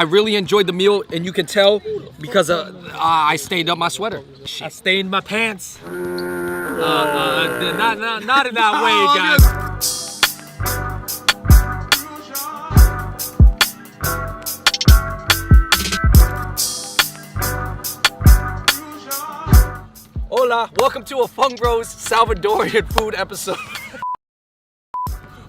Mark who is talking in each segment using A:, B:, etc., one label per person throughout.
A: I really enjoyed the meal, and you can tell because I stained up my sweater.
B: I stained my pants. Not in that way, guys.
A: Hola, welcome to a Fung Bros Salvadorian food episode.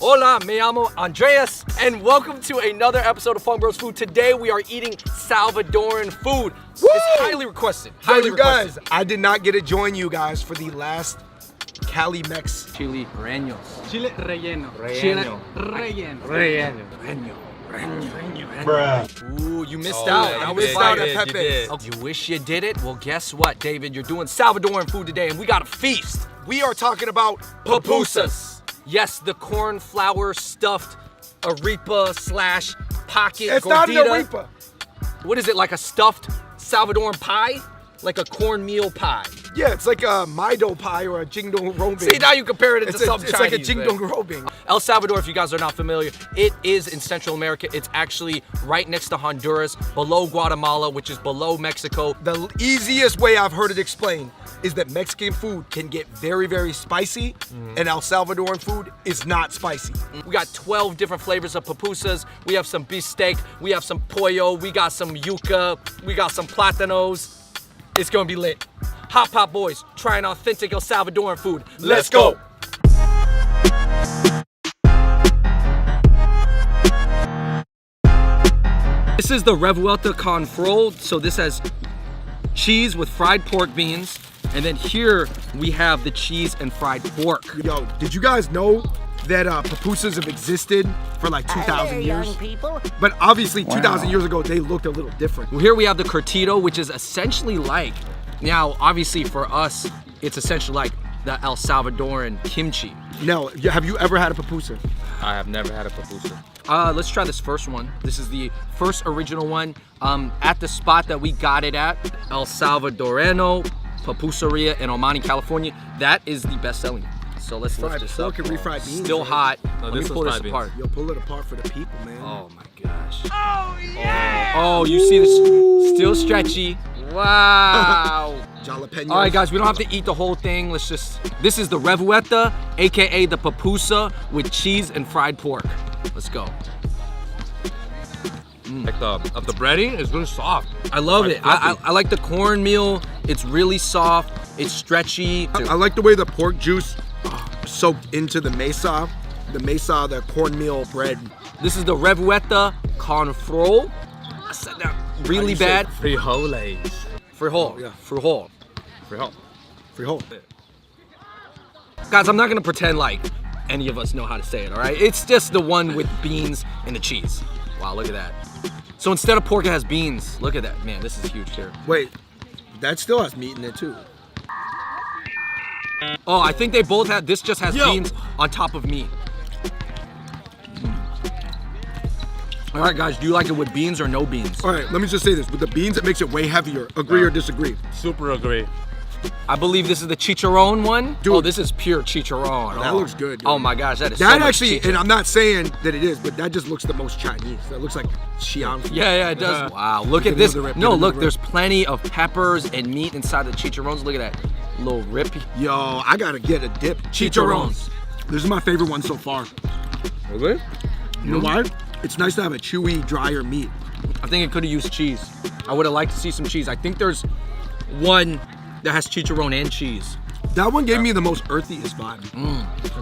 A: Hola, me llamo Andreas, and welcome to another episode of Fung Bros Food. Today we are eating Salvadoran food. Woo! It's highly requested. Highly
C: requested. Guys, I did not get to join you guys for the last Cali Mex
A: Chile rellenos.
B: Chile relleno.
C: Relleno.
B: Relleno.
C: Bruh.
A: Ooh, you missed out.
C: I missed out at Pepe's.
A: Oh, you wish you did it? Well, guess what, David? You're doing Salvadoran food today, and we got a feast.
C: We are talking about pupusas.
A: Yes, the corn flour stuffed arepa slash pocket
C: It's
A: gordita.
C: not an arepa.
A: What is it, like a stuffed Salvadoran pie? Like a cornmeal pie.
C: Yeah, it's like a Maido pie or a jingdong robing.
A: See, now you compare it to some
C: It's
A: Chinese,
C: like a jingdong
A: man.
C: robing.
A: El Salvador, if you guys are not familiar, it is in Central America. It's actually right next to Honduras, below Guatemala, which is below Mexico.
C: The easiest way I've heard it explained is that Mexican food can get very, very spicy, and El Salvadoran food is not spicy.
A: We got 12 different flavors of pupusas. We have some beef steak, we have some pollo, we got some yuca, we got some plátanos. It's gonna be lit. Hot Pot Boys, trying authentic El Salvadoran food. Let's go! This is the revuelta con frol. So this has cheese with fried pork beans. And then here we have the cheese and fried pork.
C: Yo, did you guys know that pupusas have existed for like 2,000 years?
D: Young people.
C: But obviously 2,000 years ago, they looked a little different.
A: Well, here we have the curtido, which is essentially like, now obviously for us, it's essentially like the El Salvadoran kimchi.
C: Now, have you ever had a pupusa?
B: I have never had a pupusa.
A: Let's try this first one. This is the first original one at the spot that we got it at, El Salvadoreno Pupuseria in Omani, California. That is the best selling. So let's lift this up.
C: Pork and refried beans.
A: Still hot.
B: No,
A: Let me
B: this
A: pull
B: was
A: this
B: fried
A: apart.
C: Yo, pull it apart for the people, man.
A: Oh my gosh. Oh yeah! Oh, you see this? Still stretchy. Wow.
C: Jalapenos.
A: All right, guys, we don't have to eat the whole thing. Let's just. This is the revuelta, aka the pupusa, with cheese and fried pork. Let's go.
B: Like the breading is really soft.
A: I love
B: Like
A: it.
B: fluffy.
A: I like the cornmeal. It's really soft. It's stretchy.
C: I like the way the pork juice soaked into the mesa, the cornmeal bread.
A: This is the revuelta con frol. I said that really bad.
B: Frijoles.
A: Frijol.
C: Yeah.
A: Frijol.
C: Frijol.
A: Guys, I'm not gonna pretend like any of us know how to say it, all right? It's just the one with beans and the cheese. Wow, look at that. So instead of pork, it has beans. Look at that. Man, this is huge here.
C: Wait, that still has meat in it too.
A: Oh, I think they both have, this just has
C: Yo.
A: beans on top of meat. All right, guys, do you like it with beans or no beans?
C: All right, let me just say this. With the beans, it makes it way heavier. Agree or disagree?
B: Super agree.
A: I believe this is the chicharron one.
C: Dude.
A: Oh, this is pure chicharron.
C: That
A: Oh.
C: looks good, dude.
A: Oh my gosh, that is
C: That
A: so much
C: actually,
A: chicharron.
C: and I'm not saying that it is, but that just looks the most Chinese. That looks like Xi'an food.
A: Yeah, it does. Wow, look
C: Give
A: at this.
C: another rip,
A: No,
C: give
A: look,
C: another
A: there's plenty of peppers and meat inside the chicharrones. Look at that little rip.
C: Yo, I gotta get a dip. Chicharrones. This is my favorite one so far.
B: Really?
C: You know why? It's nice to have a chewy, drier meat.
A: I think it could have used cheese. I would have liked to see some cheese. I think there's one that has chicharron and cheese.
C: That one gave me the most earthiest vibe.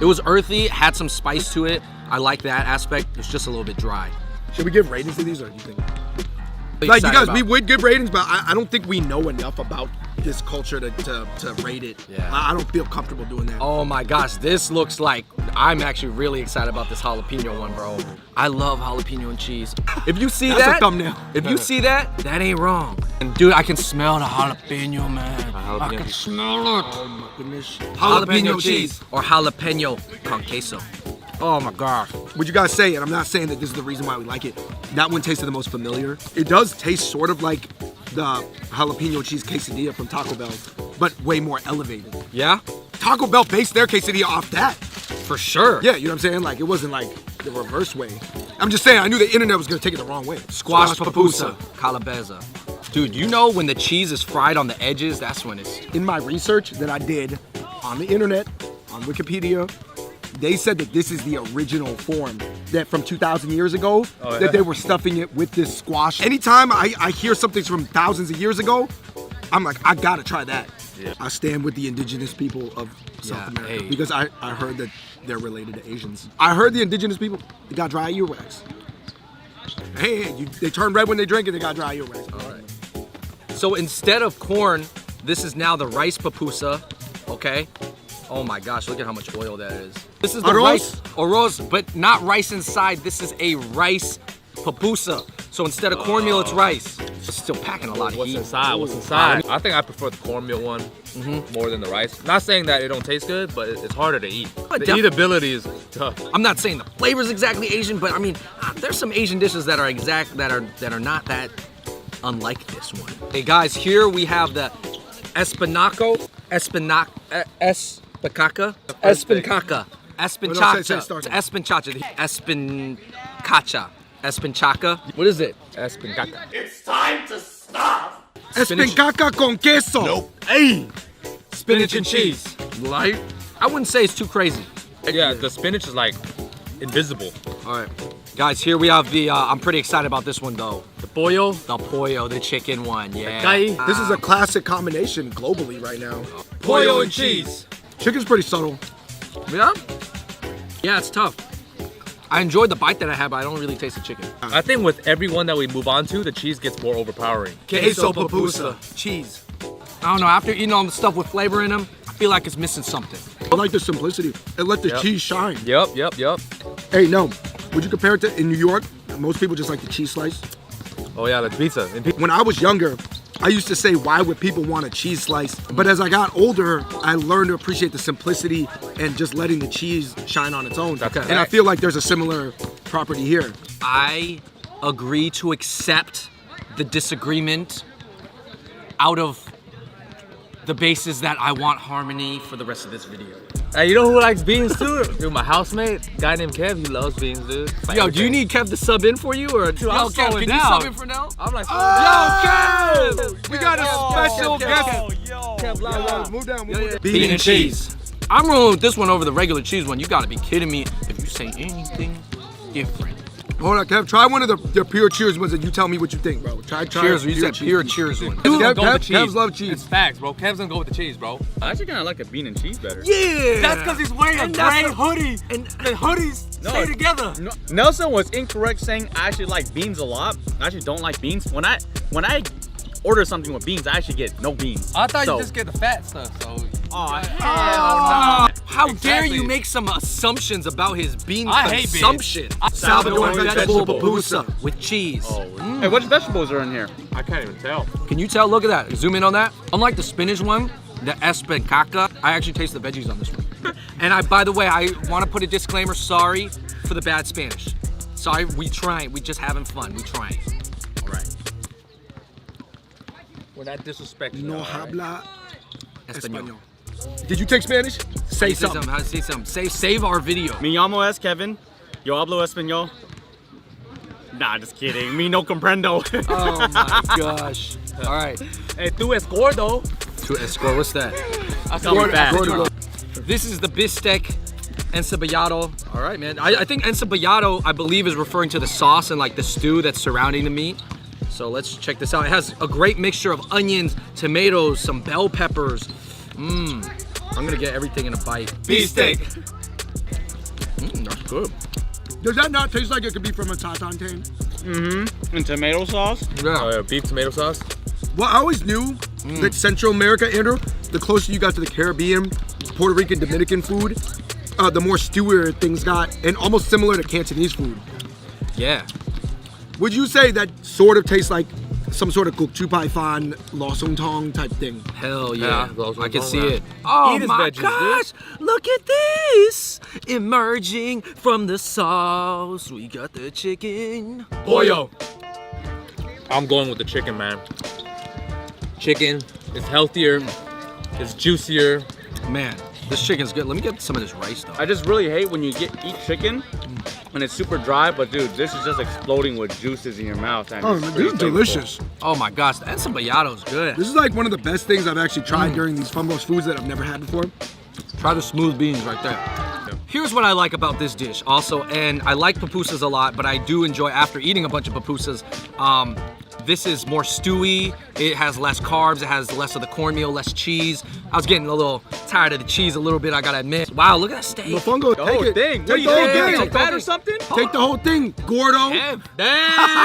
A: It was earthy, had some spice to it. I like that aspect. It's just a little bit dry.
C: Should we give ratings to these, or do you think?
A: What are
C: Like, you
A: excited
C: guys,
A: about?
C: we would give ratings, but I don't think we know enough about this culture to rate it.
A: Yeah.
C: I don't feel comfortable doing that.
A: Oh my gosh, this looks like, I'm actually really excited about this jalapeno one, bro. I love jalapeno and cheese. If you see
C: That's a
A: that,
C: thumbnail.
A: If you see that, that ain't wrong. And dude, I can smell the jalapeno, man.
B: jalapeno
A: I can
B: cheese.
A: smell it.
C: Oh my goodness.
A: Jalapeno cheese or jalapeno con queso. Oh my gosh.
C: Would you guys say, and I'm not saying that this is the reason why we like it, that one tasted the most familiar. It does taste sort of like the jalapeno cheese quesadilla from Taco Bell, but way more elevated.
A: Yeah?
C: Taco Bell based their quesadilla off that.
A: For sure.
C: Yeah, you know what I'm saying? Like, it wasn't like the reverse way. I'm just saying, I knew the internet was gonna take it the wrong way.
A: Squash pupusa, calabaza. Dude, you know when the cheese is fried on the edges, that's when it's...
C: In my research that I did on the internet, on Wikipedia, they said that this is the original form, that from 2,000 years ago, that they were stuffing it with this squash. Anytime I hear something from thousands of years ago, I'm like, I gotta try that. Yeah. I stand with the indigenous people of South America because I heard that they're related to Asians. I heard the indigenous people, they got dry earwax. Hey, they turn red when they drink and they got dry earwax.
A: All right. So instead of corn, this is now the rice pupusa, okay? Oh my gosh, look at how much oil that is. This is the rice, arroz, but not rice inside. This is a rice pupusa. So instead of cornmeal, it's rice. It's still packing a lot of heat.
B: What's inside? I think I prefer the cornmeal one more than the rice. Not saying that it don't taste good, but it's harder to eat. The eatability is tough.
A: I'm not saying the flavor is exactly Asian, but I mean, there's some Asian dishes that are that are not that unlike this one. Hey guys, here we have the espinaca, espincacha. What is it?
B: Espincaca.
D: It's time to stop.
C: Espincaca con queso.
D: Nope.
A: Hey, spinach and cheese. Like, I wouldn't say it's too crazy.
B: Yeah, the spinach is like invisible.
A: All right, guys, here we have the, I'm pretty excited about this one though.
B: The pollo.
A: The pollo, the chicken one, yeah.
C: This is a classic combination globally right now.
A: Pollo and cheese.
C: Chicken's pretty subtle.
A: Yeah? Yeah, it's tough. I enjoyed the bite that I had, but I don't really taste the chicken.
B: I think with every one that we move on to, the cheese gets more overpowering.
A: Queso pupusa. Cheese. I don't know, after eating all the stuff with flavor in them, I feel like it's missing something.
C: I like the simplicity. It let the cheese shine.
B: Yep.
C: Hey, no. Would you compare it to in New York? Most people just like the cheese slice.
B: Oh yeah, the pizza.
C: When I was younger, I used to say, why would people want a cheese slice? But as I got older, I learned to appreciate the simplicity and just letting the cheese shine on its own. And I feel like there's a similar property here.
A: I agree to accept the disagreement out of the basis that I want harmony for the rest of this video.
B: Hey, you know who likes beans too? Dude, my housemate, guy named Kev, he loves beans, dude.
A: Yo, do you need Kev to sub in for you? Or
B: Dude,
A: Kev, can you sub in for now?
B: I'm like,
A: Yo, Kev!
C: We got a special guest.
B: Kev,
C: Move down.
A: Bean and cheese. I'm rolling with this one over the regular cheese one. You gotta be kidding me if you say anything different.
C: Hold on, Kev. Try one of the pure cheers ones and you tell me what you think, bro. Try
A: Cheers, you said pure cheers one.
C: Kev's love cheese.
B: It's facts, bro. Kev's gonna go with the cheese, bro.
E: I actually kind of like a bean and cheese better.
A: Yeah!
B: That's because he's wearing a gray hoodie, and the hoodies stay together.
E: No, Nelson was incorrect saying I actually like beans a lot. I actually don't like beans. When I order something with beans, I actually get no beans.
B: I thought you just get the fat stuff, so.
E: Oh,
A: hell no. How dare you make some assumptions about his bean consumption?
C: Salvadorena vegetable pupusa
A: with cheese.
E: Hey, what vegetables are in here?
B: I can't even tell.
A: Can you tell? Look at that. Zoom in on that. Unlike the spinach one, the espincaca, I actually taste the veggies on this one. And by the way, I want to put a disclaimer. Sorry for the bad Spanish. Sorry, we trying. We just having fun. We trying. All right.
B: We're not disrespecting.
C: No habla
A: Español.
C: Did you take Spanish? Say something.
A: Say something. Save our video.
E: Mi llamo es Kevin. Yo hablo español. Nah, just kidding. Me no comprendo.
A: Oh my gosh. All right.
B: Hey, tú es gordo.
A: To escort. What's that?
E: That's not me bad.
A: This is the bistec encebollado. All right, man. I think encebollado, I believe, is referring to the sauce and like the stew that's surrounding the meat. So let's check this out. It has a great mixture of onions, tomatoes, some bell peppers. I'm gonna get everything in a bite.
B: Beefsteak.
A: That's good.
C: Does that not taste like it could be from a tatantain?
E: Mm-hmm. And tomato sauce?
A: Yeah.
B: Oh, yeah, beef tomato sauce.
C: Well, I always knew that Central America, Andrew, the closer you got to the Caribbean, Puerto Rican, Dominican food, the more stewier things got, and almost similar to Cantonese food.
A: Yeah.
C: Would you say that sort of tastes like some sort of guk chupai fan, lawsong tong type thing?
A: Hell yeah. I can see
B: yeah.
A: it. Oh
B: Eat his
A: my
B: veggies,
A: gosh. Look at this. Emerging from the sauce. We got the chicken.
B: Pollo. I'm going with the chicken, man. Chicken. It's healthier. It's juicier.
A: Man, this chicken's good. Let me get some of this rice though.
E: I just really hate when you eat chicken and it's super dry, but dude, this is just exploding with juices in your mouth. And
C: Oh,
E: it's
C: this
E: pretty
C: is
E: flavorful.
C: delicious.
A: Oh my gosh, that encebollado's good.
C: This is like one of the best things I've actually tried during these Fumbles foods that I've never had before.
A: Try the smooth beans right there. Here's what I like about this dish also, and I like pupusas a lot, but I do enjoy after eating a bunch of pupusas. This is more stewy. It has less carbs. It has less of the cornmeal, less cheese. I was getting a little tired of the cheese a little bit, I gotta admit. Wow, look at that steak.
C: Mofongo,
E: The
C: take
E: whole
C: it.
E: thing. What do
C: Take
E: you
C: the whole
E: think? Give me
C: thing.
E: some fat or something?
C: Take the whole thing, Gordo.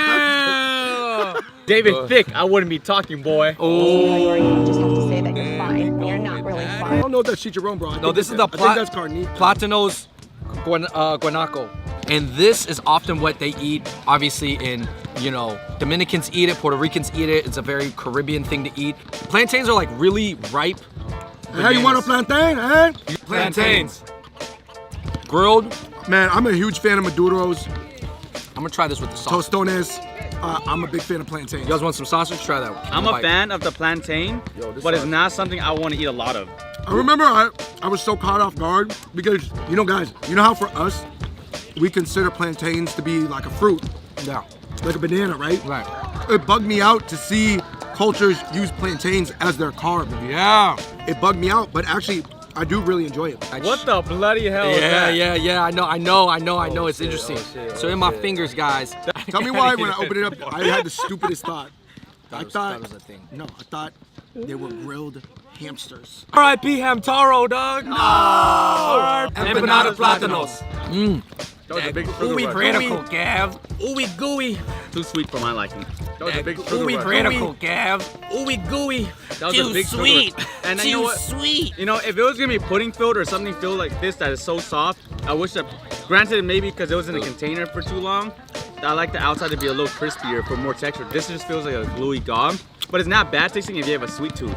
A: Damn!
E: David Thick, I wouldn't be talking, boy.
F: Or you just have to say that you're fine. You're not really
C: I
F: fine.
C: don't know if that's chicharron, bro.
A: No, this is the
C: I think that's carne.
A: Platanos guanaco. And this is often what they eat, obviously in, you know, Dominicans eat it, Puerto Ricans eat it. It's a very Caribbean thing to eat. Plantains are like really ripe.
C: Hey, you want a plantain, eh?
A: Plantains. Grilled.
C: Man, I'm a huge fan of Maduros,
A: I'm gonna try this with the sauce.
C: tostones. I'm a big fan of plantains.
A: You guys want some sausage? Try that one.
E: I'm a fan of the plantain, but it's not something I want to eat a lot of.
C: I remember I was so caught off guard because, you know, guys, you know how for us, we consider plantains to be like a fruit,
A: Yeah.
C: like a banana, right?
A: Right.
C: It bugged me out to see cultures use plantains as their carb.
A: Yeah.
C: It bugged me out, but actually, I do really enjoy it.
E: What the bloody hell is that?
A: Yeah. I know. It's interesting. So in my fingers, guys.
C: Tell me why when I opened it up, I had the stupidest thought. I thought,
A: that was a thing.
C: no, I thought they were grilled hamsters.
A: R.I.P. Hamtaro, dog. No. Empanada platanos.
E: That was a big sugar
A: Ooey
E: rush.
A: critical, Gav. Ooey gooey.
E: Too sweet for my liking. That was a big sugar
A: Ooey
E: rush.
A: critical, Gav. Ooey gooey.
E: That was a big sugar rush. And then you know what?
A: sweet.
E: You know, if it was gonna be pudding filled or something filled like this that is so soft, I wish that, granted maybe because it was in a container for too long, I like the outside to be a little crispier for more texture. This just feels like a gluey gob, but it's not bad tasting if you have a sweet tooth.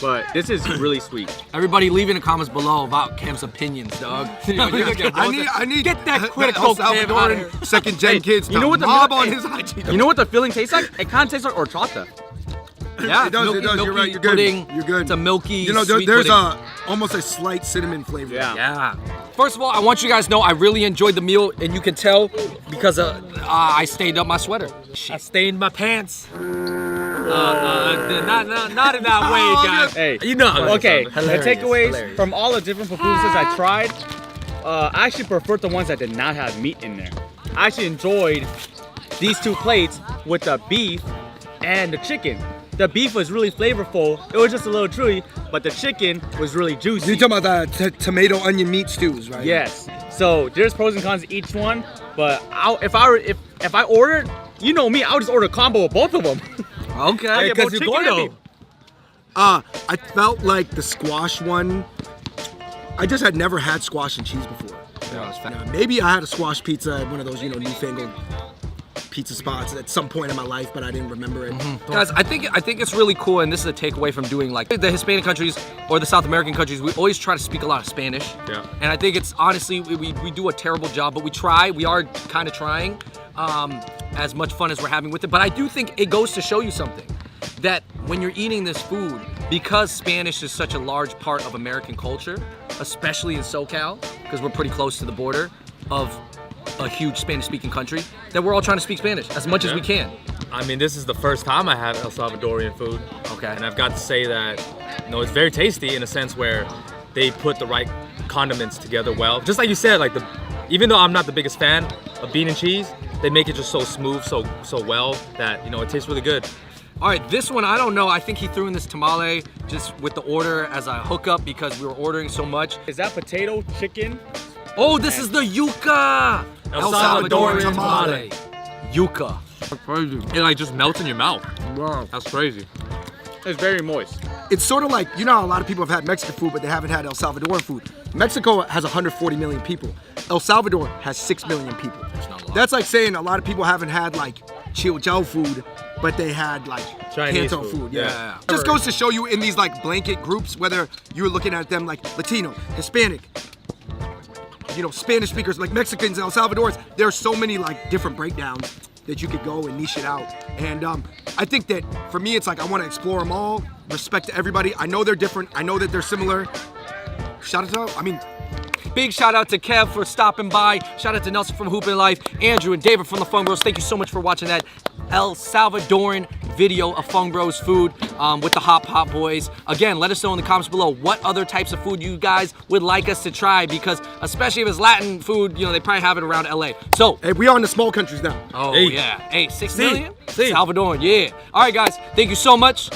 E: But this is really sweet.
A: Everybody leave in the comments below about Kev's opinions, dog.
C: I need
A: Get that
C: El
A: critical Kev out of here.
C: Salvadoran second gen
E: Hey,
C: kids
E: you know what the
C: mob
E: middle-
C: on
E: hey,
C: his IG.
E: You know what the filling tastes like? It kind of tastes like horchata.
A: Yeah,
C: It does,
A: milky,
C: it does. You're
A: milky
C: right. You're good.
A: pudding.
C: You're good.
A: It's a milky,
C: You know,
A: sweet
C: there's
A: pudding.
C: almost a slight cinnamon flavor.
E: Yeah.
A: Yeah. First of all, I want you guys to know I really enjoyed the meal, and you can tell because I stayed up my sweater. I stained my pants. Not in that way, guys.
E: Hey,
A: You know.
E: okay, the
A: Hilarious,
E: takeaways
A: hilarious.
E: from all the different pupusas I tried, I actually preferred the ones that did not have meat in there. I actually enjoyed these two plates with the beef and the chicken. The beef was really flavorful. It was just a little chewy, but the chicken was really juicy.
C: You're talking about the tomato onion meat stews, right?
E: Yes. So there's pros and cons to each one, but if I ordered, you know me, I would just order a combo of both of them.
A: Okay,
E: I get both
A: because you're
E: chicken
A: going
E: and
A: to.
E: beef.
C: I felt like the squash one, I just had never had squash and cheese before. Now, maybe I had a squash pizza at one of those, you know, newfangled pizza spots at some point in my life, but I didn't remember it.
A: Guys, I think it's really cool, and this is a takeaway from doing like the Hispanic countries or the South American countries. We always try to speak a lot of Spanish.
B: Yeah.
A: And I think it's honestly we do a terrible job, but we try. We are kind of trying. As much fun as we're having with it, but I do think it goes to show you something, that when you're eating this food, because Spanish is such a large part of American culture, especially in SoCal, because we're pretty close to the border of a huge Spanish-speaking country, that we're all trying to speak Spanish as much as we can.
B: I mean, this is the first time I had El Salvadorian food.
A: Okay.
B: And I've got to say that, you know, it's very tasty in a sense where they put the right condiments together well. Just like you said, like even though I'm not the biggest fan of bean and cheese, they make it just so smooth, so well that, you know, it tastes really good.
A: All right, this one, I don't know. I think he threw in this tamale just with the order as a hookup because we were ordering so much.
E: Is that potato, chicken?
A: Oh, this is the yuca!
B: El Salvadorian
A: tamale. Yuca.
B: Crazy. It like just melts in your mouth. Wow. That's crazy.
E: It's very moist.
C: It's sort of like, you know how a lot of people have had Mexican food, but they haven't had El Salvador food. Mexico has 140 million people. El Salvador has 6 million people. That's like saying a lot of people haven't had like Chihuahua food, but they had like
B: Chinese
C: Canton
B: food.
C: food.
B: Yeah.
C: Just goes to show you in these like blanket groups, whether you're looking at them like Latino, Hispanic, you know, Spanish speakers, like Mexicans, El Salvadorans, there are so many like different breakdowns that you could go and niche it out. And I think that for me, it's like I want to explore them all, respect to everybody. I know they're different. I know that they're similar. Shout out to, I mean,
A: Big shout out to Kev for stopping by. Shout out to Nelson from Hoopin' Life, Andrew and David from the Fung Bros. Thank you so much for watching that El Salvadoran video of Fung Bros food with the Hot Pot Boys. Again, let us know in the comments below what other types of food you guys would like us to try, because especially if it's Latin food, you know, they probably have it around LA. So,
C: Hey, we are in the small countries now.
A: oh
B: Hey.
A: yeah, hey, 6 million?
B: See.
A: Salvadoran, yeah. All right, guys, thank you so much.